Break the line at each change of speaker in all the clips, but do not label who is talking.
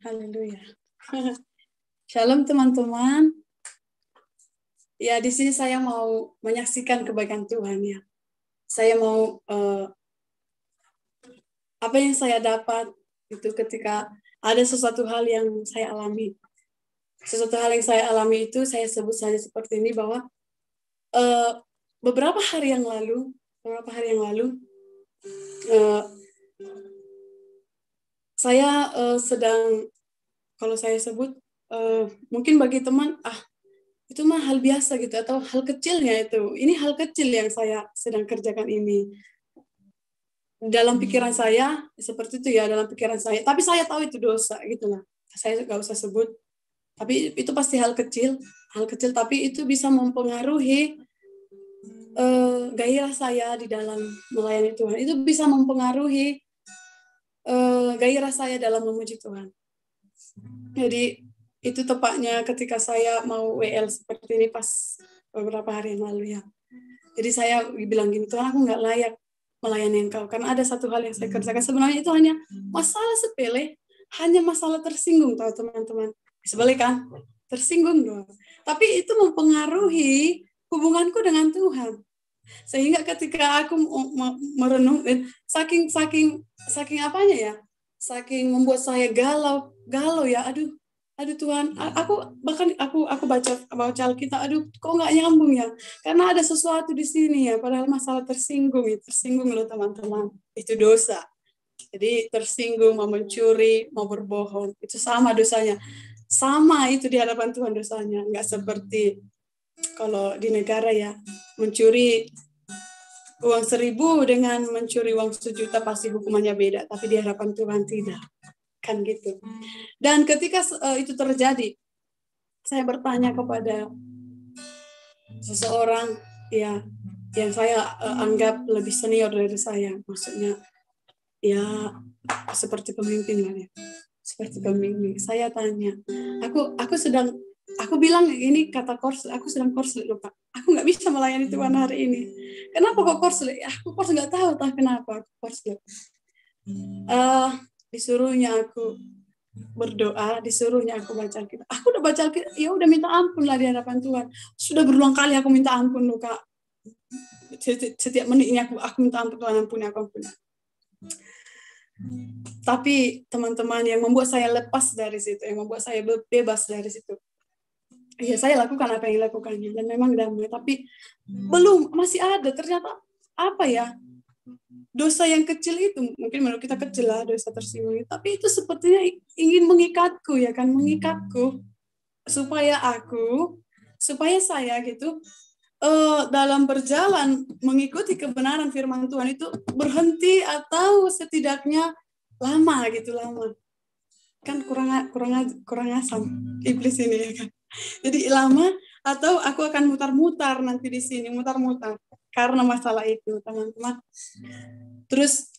Haleluya. Shalom teman-teman. Ya, di sini saya mau menyaksikan kebaikan Tuhan ya. Saya mau apa yang saya dapat itu ketika ada sesuatu hal yang saya alami. Sesuatu hal yang saya alami itu saya sebut saja seperti ini bahwa beberapa hari yang lalu saya sedang, kalau saya sebut mungkin bagi teman itu mah hal biasa gitu atau hal kecilnya itu. Ini hal kecil yang saya sedang kerjakan ini. Dalam pikiran saya seperti itu ya, dalam pikiran saya. Tapi saya tahu itu dosa gitu lah. Saya nggak usah sebut. Tapi itu pasti hal kecil tapi itu bisa mempengaruhi gairah saya di dalam melayani Tuhan. Itu bisa mempengaruhi gairah saya dalam memuji Tuhan. Jadi itu tepatnya ketika saya mau WL seperti ini pas beberapa hari yang lalu ya. Jadi saya bilang gini, Tuhan aku nggak layak melayani Engkau. Karena ada satu hal yang saya kerjakan. Sebenarnya itu hanya masalah sepele, hanya masalah tersinggung, tahu teman-teman. Sebalik kan? Tersinggung doang. Tapi itu mempengaruhi hubunganku dengan Tuhan. Sehingga ketika aku merenung, saking apanya ya, saking membuat saya galau ya, aduh Tuhan, aku baca Alkitab, aduh kok nggak nyambung ya, karena ada sesuatu di sini ya, padahal masalah tersinggung loh teman-teman, itu dosa. Jadi tersinggung, mau mencuri, mau berbohong, itu sama dosanya, sama itu di hadapan Tuhan dosanya, nggak seperti kalau di negara ya, mencuri uang 1.000 dengan mencuri uang 1 juta pasti hukumannya beda, tapi di hadapan Tuhan tidak, kan gitu. Dan ketika itu terjadi, saya bertanya kepada seseorang ya yang saya anggap lebih senior dari saya, maksudnya ya seperti pemimpin lah ya, seperti pemimpin. Saya tanya, aku bilang ini kata korslet, aku sedang korslet loh Pak. Aku nggak bisa melayani Tuhan hari ini. Kenapa kok korslet? Aku korslet nggak tahu kenapa aku korslet. Disuruhnya aku berdoa, disuruhnya aku baca Alkitab. Aku udah baca Alkitab, ya udah minta ampun lah di hadapan Tuhan. Sudah berulang kali aku minta ampun loh Kak. Setiap menitnya aku minta ampun, Tuhan ampuni aku. Tapi teman-teman, yang membuat saya lepas dari situ, yang membuat saya bebas dari situ, ya saya lakukan apa yang dilakukannya dan memang damai. Tapi belum, masih ada ternyata apa ya, dosa yang kecil itu, mungkin menurut kita kecil lah dosa tersinggung, tapi itu sepertinya ingin mengikatku ya kan, mengikatku supaya saya gitu dalam berjalan mengikuti kebenaran firman Tuhan itu berhenti atau setidaknya lama kan kurang asam iblis ini ya kan. Jadi lama atau aku akan mutar-mutar nanti di sini, mutar-mutar karena masalah itu teman-teman. Terus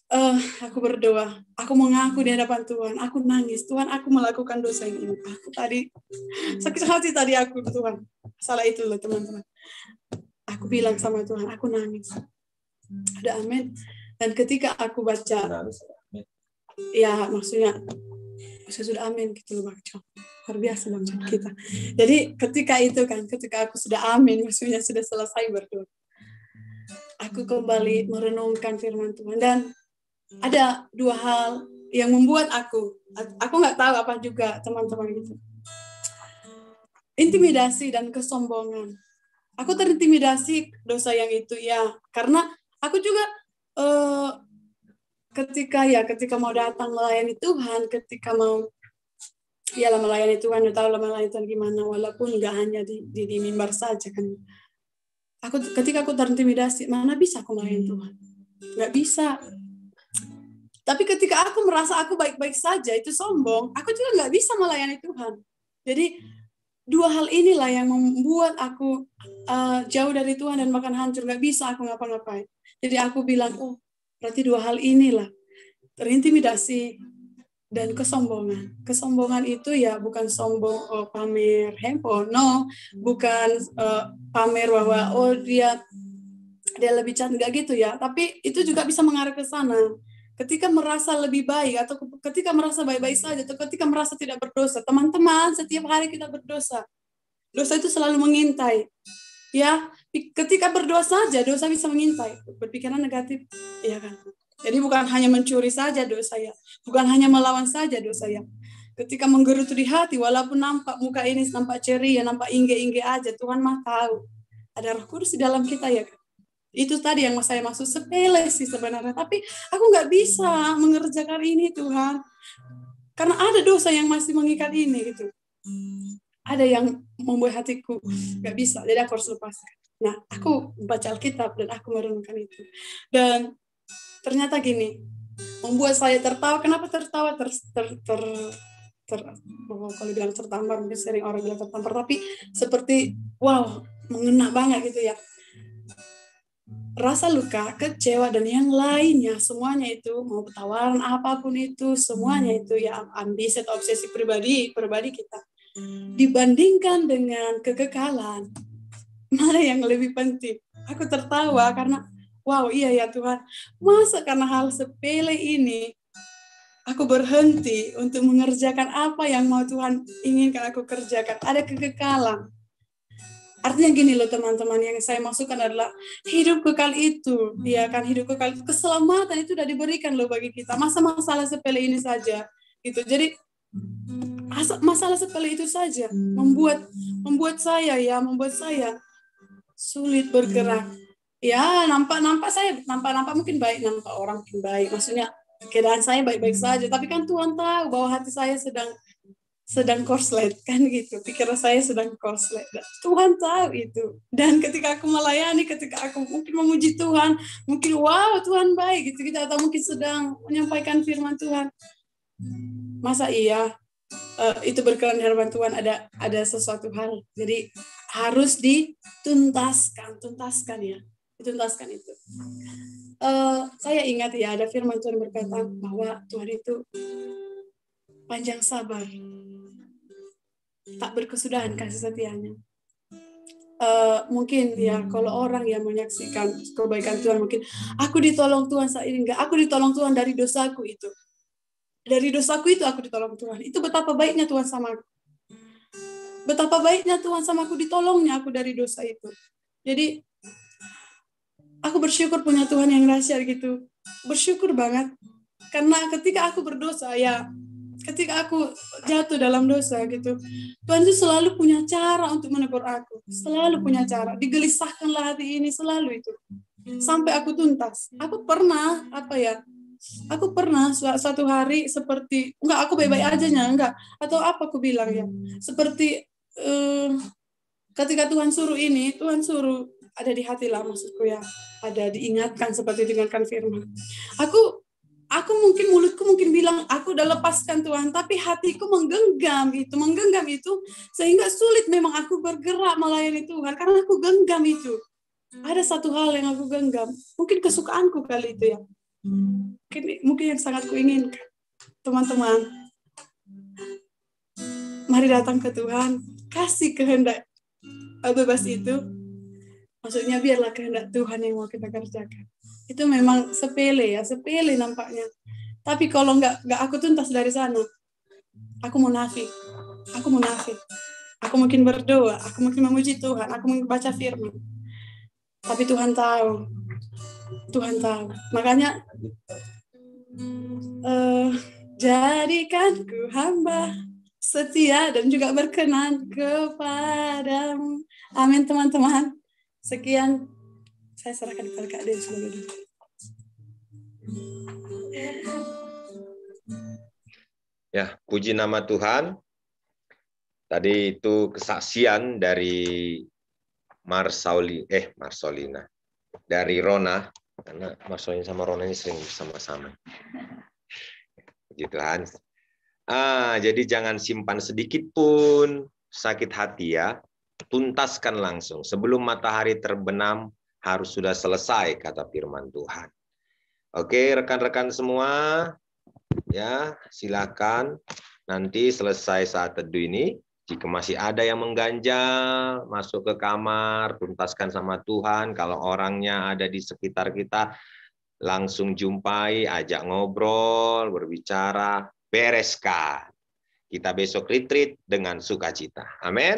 aku berdoa, aku mengaku di hadapan Tuhan, aku nangis, Tuhan aku melakukan dosa ini, aku tadi sakit hati tadi aku Tuhan, salah itu loh teman-teman. Aku bilang sama Tuhan, aku nangis. Ada amin. Dan ketika aku baca, ya maksudnya sudah amin gitu loh Bang Cok. Luar biasa Bang Cok kita. Jadi ketika aku sudah amin, maksudnya sudah selesai berdoa, aku kembali merenungkan firman Tuhan. Dan ada 2 hal yang membuat aku nggak tahu apa juga teman-teman gitu. Intimidasi dan kesombongan. Aku terintimidasi dosa yang itu ya, karena aku juga ketika mau datang melayani Tuhan, ketika mau melayani Tuhan, udah tahu lah melayani Tuhan gimana, walaupun nggak hanya di mimbar saja kan. Ketika aku terintimidasi, mana bisa aku melayani Tuhan? Nggak bisa. Tapi ketika aku merasa aku baik-baik saja, itu sombong, aku juga nggak bisa melayani Tuhan. Jadi 2 hal inilah yang membuat aku jauh dari Tuhan dan bahkan hancur, nggak bisa aku ngapa-ngapain. Jadi aku bilang, berarti 2 hal inilah, terintimidasi dan kesombongan. Kesombongan itu ya bukan sombong pamer handphone, no, bukan pamer bahwa dia lebih cantik, nggak gitu ya. Tapi itu juga bisa mengarah ke sana. ketika merasa lebih baik atau ketika merasa baik-baik saja atau ketika merasa tidak berdosa. Teman-teman, setiap hari kita berdosa. Dosa itu selalu mengintai. Ya, ketika berdoa saja dosa bisa mengintai. Berpikiran negatif, ya kan? Jadi bukan hanya mencuri saja dosa ya, bukan hanya melawan saja dosa ya. Ketika menggerutu di hati, walaupun nampak muka ini nampak ceria, nampak ingge-ingge aja, Tuhan mah tahu. Ada Roh Kudus di dalam kita ya kan? Itu tadi yang saya maksud, sepele sih sebenarnya. Tapi aku nggak bisa mengerjakan ini Tuhan. Karena ada dosa yang masih mengikat ini gitu. Ada yang membuat hatiku nggak bisa. Jadi aku harus lepaskan. Nah, aku baca Alkitab dan aku merenungkan itu. Dan ternyata gini, membuat saya tertawa. Kenapa tertawa? Kalau bilang tertampar, mungkin sering orang bilang tertampar. Tapi seperti, wow, mengena banget gitu ya. Rasa luka, kecewa, dan yang lainnya, semuanya itu, mau tawaran apapun itu, semuanya itu ya ambisi atau obsesi pribadi kita. Dibandingkan dengan kekekalan, mana yang lebih penting? Aku tertawa karena, wow, iya ya Tuhan, masa karena hal sepele ini, aku berhenti untuk mengerjakan apa yang mau Tuhan inginkan aku kerjakan. Ada kekekalan. Artinya gini loh teman-teman, yang saya maksudkan adalah hidup kekal itu, ya kan, hidup kekal itu, keselamatan itu sudah diberikan loh bagi kita. Masa masalah sepele ini saja gitu. Jadi masalah sepele itu saja membuat saya sulit bergerak. Ya, nampak mungkin baik, nampak orang mungkin baik. Maksudnya keadaan saya baik-baik saja, tapi kan Tuhan tahu bahwa hati saya sedang korslet kan gitu, pikiran saya sedang korslet. Tuhan tahu itu. Dan ketika aku melayani, ketika aku mungkin memuji Tuhan, mungkin wow Tuhan baik gitu kita, atau mungkin sedang menyampaikan firman Tuhan, masa iya itu berkenan di hadapan Tuhan ada sesuatu hal, jadi harus tuntaskan ya, dituntaskan itu. Saya ingat ya, ada firman Tuhan berkata bahwa Tuhan itu panjang sabar, tak berkesudahan kasih setianya. Mungkin ya kalau orang yang menyaksikan kebaikan Tuhan, mungkin aku ditolong Tuhan saat ini, enggak, aku ditolong Tuhan dari dosaku itu. Dari dosaku itu aku ditolong Tuhan. Itu betapa baiknya Tuhan sama aku. Betapa baiknya Tuhan sama aku, ditolongnya aku dari dosa itu. Jadi aku bersyukur punya Tuhan yang dahsyat gitu. Bersyukur banget. Karena ketika aku berdosa ya, ketika aku jatuh dalam dosa gitu, Tuhan itu selalu punya cara untuk menegur aku. Selalu punya cara. Digelisahkanlah hati ini, selalu itu. Sampai aku tuntas. Aku pernah suatu hari seperti, enggak, aku baik-baik aja enggak. Atau apa aku bilang ya. Seperti ketika Tuhan suruh ada di hati lah maksudku ya. Ada diingatkan, seperti diingatkan firman. Aku mungkin mulutku mungkin bilang aku udah lepaskan Tuhan, tapi hatiku menggenggam itu sehingga sulit memang aku bergerak melayani Tuhan karena aku genggam itu. Ada satu hal yang aku genggam, mungkin kesukaanku kali itu ya, mungkin yang sangat kuinginkan. Teman-teman, mari datang ke Tuhan, kasih kehendak bebas itu. Maksudnya biarlah kehendak Tuhan yang mau kita kerjakan. Itu memang sepele nampaknya. Tapi kalau nggak aku tuntas dari sana, aku munafik. Aku mungkin berdoa, aku mungkin memuji Tuhan, aku mungkin baca firman. Tapi Tuhan tahu. Makanya jadikan ku hamba setia dan juga berkenan kepadamu. Amin teman-teman. Sekian, saya serahkan kepada Kak Den sebagai doa.
Ya, puji nama Tuhan. Tadi itu kesaksian dari Marsolina. Dari Rona, karena Marsolina sama Rona ini sering bersama-sama. Puji Tuhan. Jadi jangan simpan sedikit pun sakit hati ya. Tuntaskan langsung. Sebelum matahari terbenam harus sudah selesai, kata firman Tuhan. Oke, rekan-rekan semua, ya silakan nanti selesai saat teduh ini, jika masih ada yang mengganjal, masuk ke kamar, tuntaskan sama Tuhan. Kalau orangnya ada di sekitar kita, langsung jumpai, ajak ngobrol, berbicara, bereskan. Kita besok retreat dengan sukacita. Amin.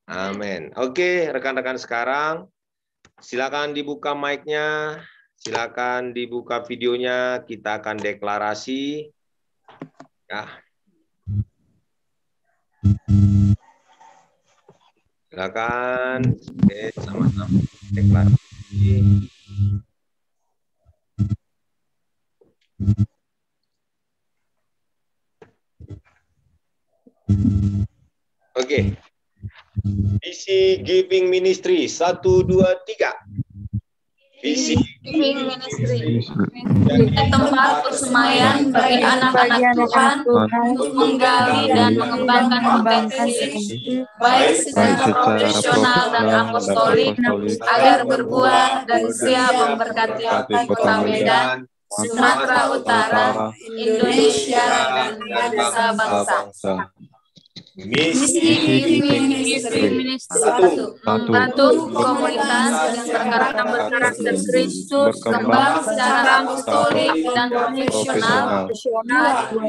Amin. Oke, rekan-rekan sekarang, silakan dibuka mic-nya, silakan dibuka videonya, kita akan deklarasi. Ya. Silakan, oke, sama-sama deklarasi. Oke. Visi Giving Ministry 1 2 3. Visi
Giving Ministry, tempat persemaian bagi anak-anak Tuhan untuk menggali dan mengembangkan potensi baik secara profesional dan apostolik agar berbuah dan siap memberkati Kota Medan, Sumatera Utara, Indonesia, dan bangsa-bangsa.
Misi
Giving Ministry, satu, membantu komunitas yang berkarakter Kristus berkembang secara apostolik dan profesional.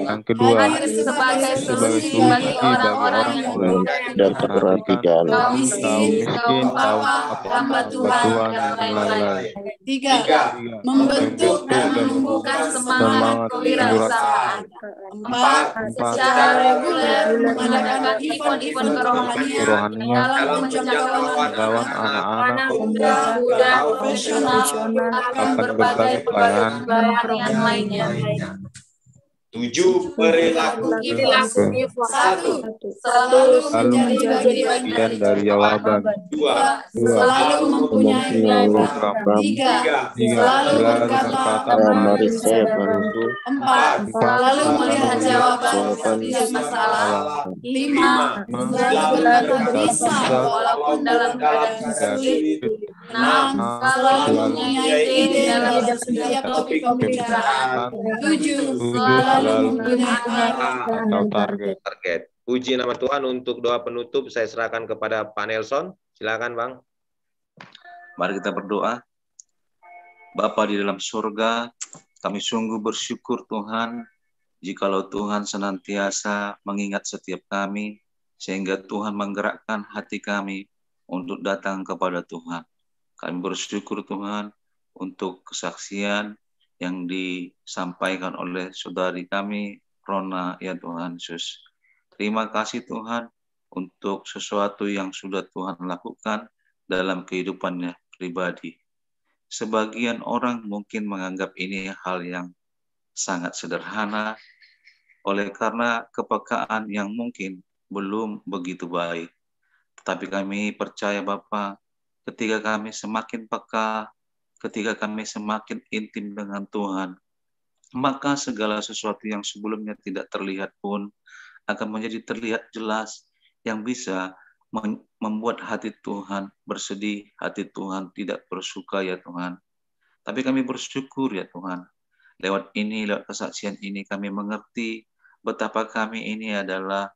Yang kedua,
Sebagai solusi bagi orang-orang yang
dan perhatikan
kaum miskin, kaum papa, hamba Tuhan, dan lain-lain.
Tiga, membentuk dan menumbuhkan semangat kewirausahaan. Empat, secara reguler mengadakan event-event kerohanian dalam menjangkau anak-anak muda profesional akan berbagai pelayanan lainnya.
7, perilaku
Satu, selalu menjadi bagian dari jawaban. 2, selalu mempunyai program. 3, selalu berkata
memeriksa baruku.
4, selalu melihat jawaban setiap masalah. 5, selalu berkata bisa walaupun dalam keadaan sulit. 6, selalu mempunyai ide dalam setiap topik pembicaraan. 7, selalu mempunyai
Atau target.
Puji nama Tuhan. Untuk doa penutup saya serahkan kepada Pak Nelson. Silakan, Bang.
Mari kita berdoa. Bapa di dalam surga, kami sungguh bersyukur Tuhan, jikalau Tuhan senantiasa mengingat setiap kami, sehingga Tuhan menggerakkan hati kami untuk datang kepada Tuhan. Kami bersyukur Tuhan untuk kesaksian yang disampaikan oleh saudari kami, Rona, ya Tuhan Yesus. Terima kasih Tuhan untuk sesuatu yang sudah Tuhan lakukan dalam kehidupannya pribadi. Sebagian orang mungkin menganggap ini hal yang sangat sederhana, oleh karena kepekaan yang mungkin belum begitu baik. Tetapi kami percaya Bapa, ketika kami semakin peka, ketika kami semakin intim dengan Tuhan, maka segala sesuatu yang sebelumnya tidak terlihat pun akan menjadi terlihat jelas, yang bisa membuat hati Tuhan bersedih, hati Tuhan tidak bersuka ya Tuhan. Tapi kami bersyukur ya Tuhan, lewat kesaksian ini kami mengerti betapa kami ini adalah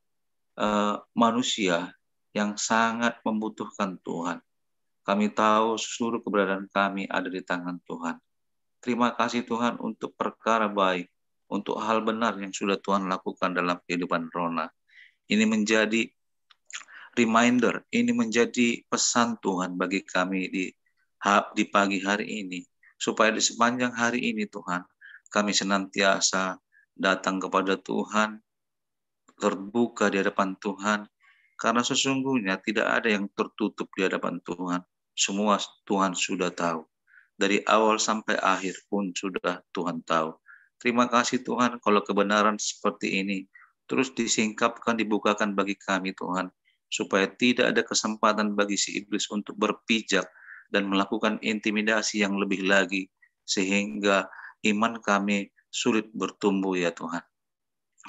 manusia yang sangat membutuhkan Tuhan. Kami tahu seluruh keberadaan kami ada di tangan Tuhan. Terima kasih Tuhan untuk perkara baik, untuk hal benar yang sudah Tuhan lakukan dalam kehidupan Rona. Ini menjadi reminder, ini menjadi pesan Tuhan bagi kami di pagi hari ini. Supaya di sepanjang hari ini Tuhan, kami senantiasa datang kepada Tuhan, terbuka di hadapan Tuhan, karena sesungguhnya tidak ada yang tertutup di hadapan Tuhan. Semua Tuhan sudah tahu. Dari awal sampai akhir pun sudah Tuhan tahu. Terima kasih Tuhan kalau kebenaran seperti ini terus disingkapkan, dibukakan bagi kami Tuhan. Supaya tidak ada kesempatan bagi si iblis untuk berpijak dan melakukan intimidasi yang lebih lagi. Sehingga iman kami sulit bertumbuh ya Tuhan.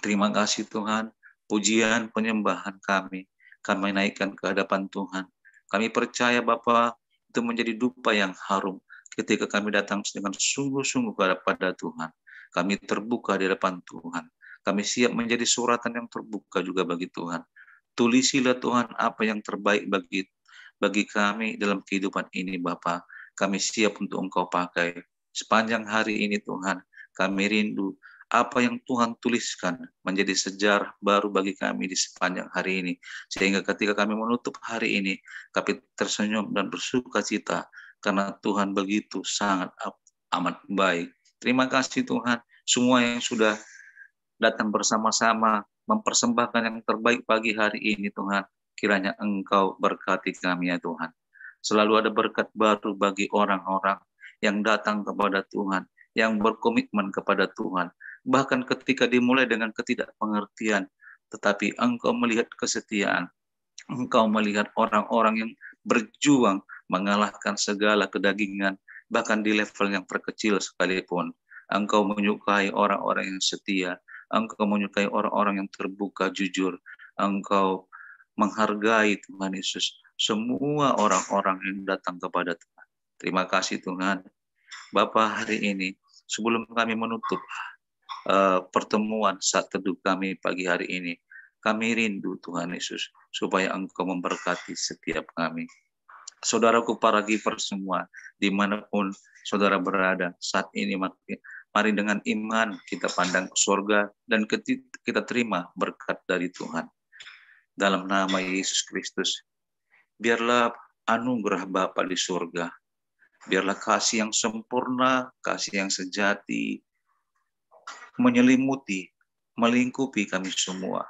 Terima kasih Tuhan. Pujian penyembahan kami naikkan ke hadapan Tuhan. Kami percaya Bapa, itu menjadi dupa yang harum ketika kami datang dengan sungguh-sungguh kepada Tuhan. Kami terbuka di hadapan Tuhan. Kami siap menjadi suratan yang terbuka juga bagi Tuhan. Tulisilah Tuhan apa yang terbaik bagi kami dalam kehidupan ini Bapa. Kami siap untuk Engkau pakai. sepanjang hari ini Tuhan. Kami rindu apa yang Tuhan tuliskan menjadi sejarah baru bagi kami di sepanjang hari ini. Sehingga ketika kami menutup hari ini, kami tersenyum dan bersuka cita karena Tuhan begitu sangat amat baik. Terima kasih Tuhan, semua yang sudah datang bersama-sama mempersembahkan yang terbaik pagi hari ini Tuhan. Kiranya Engkau berkati kami ya Tuhan. Selalu ada berkat baru bagi orang-orang yang datang kepada Tuhan, yang berkomitmen kepada Tuhan. Bahkan ketika dimulai dengan ketidakpengertian, tetapi Engkau melihat kesetiaan. Engkau melihat orang-orang yang berjuang mengalahkan segala kedagingan, bahkan di level yang terkecil sekalipun. Engkau menyukai orang-orang yang setia. Engkau menyukai orang-orang yang terbuka, jujur. Engkau menghargai Tuhan Yesus semua orang-orang yang datang kepada Tuhan. Terima kasih Tuhan. Bapa, hari ini sebelum kami menutup pertemuan saat teduh kami pagi hari ini, kami rindu Tuhan Yesus supaya Engkau memberkati setiap kami. Saudaraku para giver semua, dimanapun saudara berada saat ini, mari dengan iman kita pandang ke surga dan kita terima berkat dari Tuhan. Dalam nama Yesus Kristus, biarlah anugerah Bapa di surga, biarlah kasih yang sempurna, kasih yang sejati, menyelimuti, melingkupi kami semua.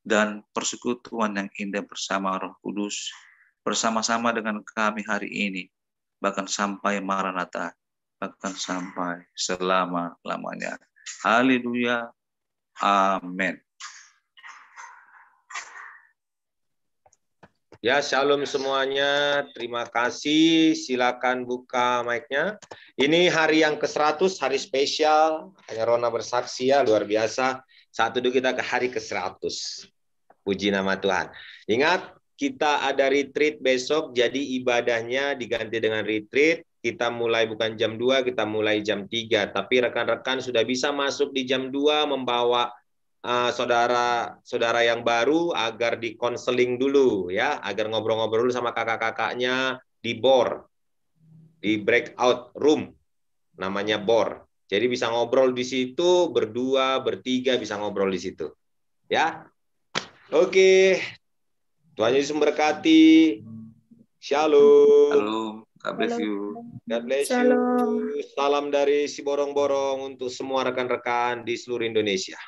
Dan persekutuan yang indah bersama Roh Kudus, bersama-sama dengan kami hari ini, bahkan sampai Maranatha, bahkan sampai selama-lamanya. Haleluya. Amin.
Ya, shalom semuanya. Terima kasih. Silakan buka mic-nya. Ini hari yang ke-100, hari spesial. Hanya Rona bersaksi ya, luar biasa. Saat itu kita ke hari ke-100. Puji nama Tuhan. Ingat, kita ada retreat besok, jadi ibadahnya diganti dengan retreat. Kita mulai bukan jam 2, kita mulai jam 3. Tapi rekan-rekan sudah bisa masuk di jam 2 membawa saudara-saudara yang baru agar dikonseling dulu ya, agar ngobrol-ngobrol dulu sama kakak-kakaknya di BOR, di breakout room, namanya BOR. Jadi bisa ngobrol di situ, berdua, bertiga bisa ngobrol di situ. Ya. Oke. Tuhan Yesus memberkati. Shalom.
Shalom. God bless you.
God bless you. Salam dari si borong-borong untuk semua rekan-rekan di seluruh Indonesia.